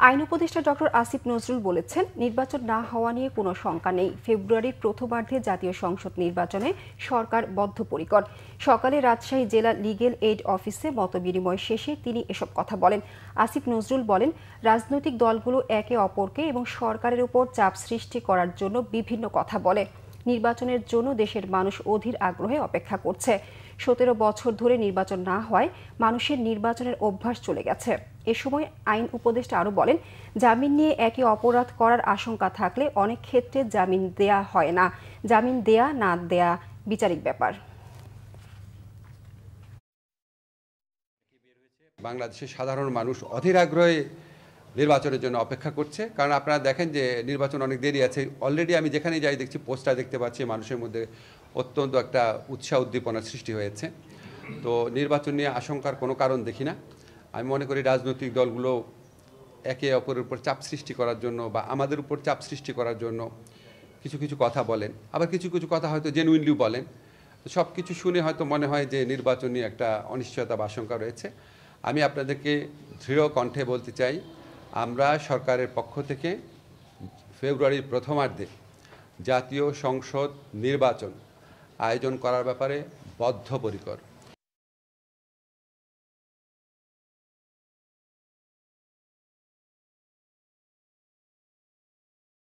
আইন উপদেষ্টা ডক্টর আসিফ নজরুল বলেছেন, নির্বাচন না হওয়া নিয়ে কোনো শঙ্কা নেই। ফেব্রুয়ারির প্রথমার্ধে জাতীয় সংসদ নির্বাচনে সরকার বদ্ধপরিকর। সকালে রাজশাহী জেলা লিগ্যাল এইড অফিসে মতবিনিময় শেষে তিনি এসব কথা বলেন। আসিফ নজরুল বলেন, রাজনৈতিক দলগুলো একে অপরকে এবং সরকারের উপর চাপ সৃষ্টি করার জন্য বিভিন্ন কথা বলে। নির্বাচনের জন্য দেশের মানুষ অধীর আগ্রহে অপেক্ষা করছে। 17 বছর ধরে নির্বাচন না হওয়ায় মানুষের নির্বাচনের অভ্যাস চলে গেছে। এ সময় আইন উপদেষ্টা আরও বলেন, জামিন নিয়ে একই অপরাধ করার আশঙ্কা থাকলে অনেক ক্ষেত্রে জামিন দেয়া হয় না। জামিন দেয়া না দেয়া বিচারিক ব্যাপার। বাংলাদেশের সাধারণ মানুষ অধীর আগ্রহে নির্বাচনের জন্য অপেক্ষা করছে, কারণ আপনারা দেখেন যে নির্বাচন অনেক দেরি আছে। অলরেডি আমি যেখানে যাই দেখছি পোস্টার দেখতে পাচ্ছি, মানুষের মধ্যে অত্যন্ত একটা উৎসাহ উদ্দীপনার সৃষ্টি হয়েছে। তো নির্বাচন নিয়ে আশঙ্কার কোনো কারণ দেখি না। আমি মনে করি রাজনৈতিক দলগুলো একে অপরের উপর চাপ সৃষ্টি করার জন্য বা আমাদের উপর চাপ সৃষ্টি করার জন্য কিছু কিছু কথা বলেন, আবার কিছু কিছু কথা হয়তো জেনুইনলিও বলেন। তো সব কিছু শুনে হয়তো মনে হয় যে নির্বাচন নিয়ে একটা অনিশ্চয়তা বা আশঙ্কা রয়েছে। আমি আপনাদেরকে দৃঢ় কণ্ঠে বলতে চাই, আমরা সরকারের পক্ষ থেকে ফেব্রুয়ারির প্রথমার্ধে জাতীয় সংসদ নির্বাচন আয়োজন করার ব্যাপারে বদ্ধপরিকর।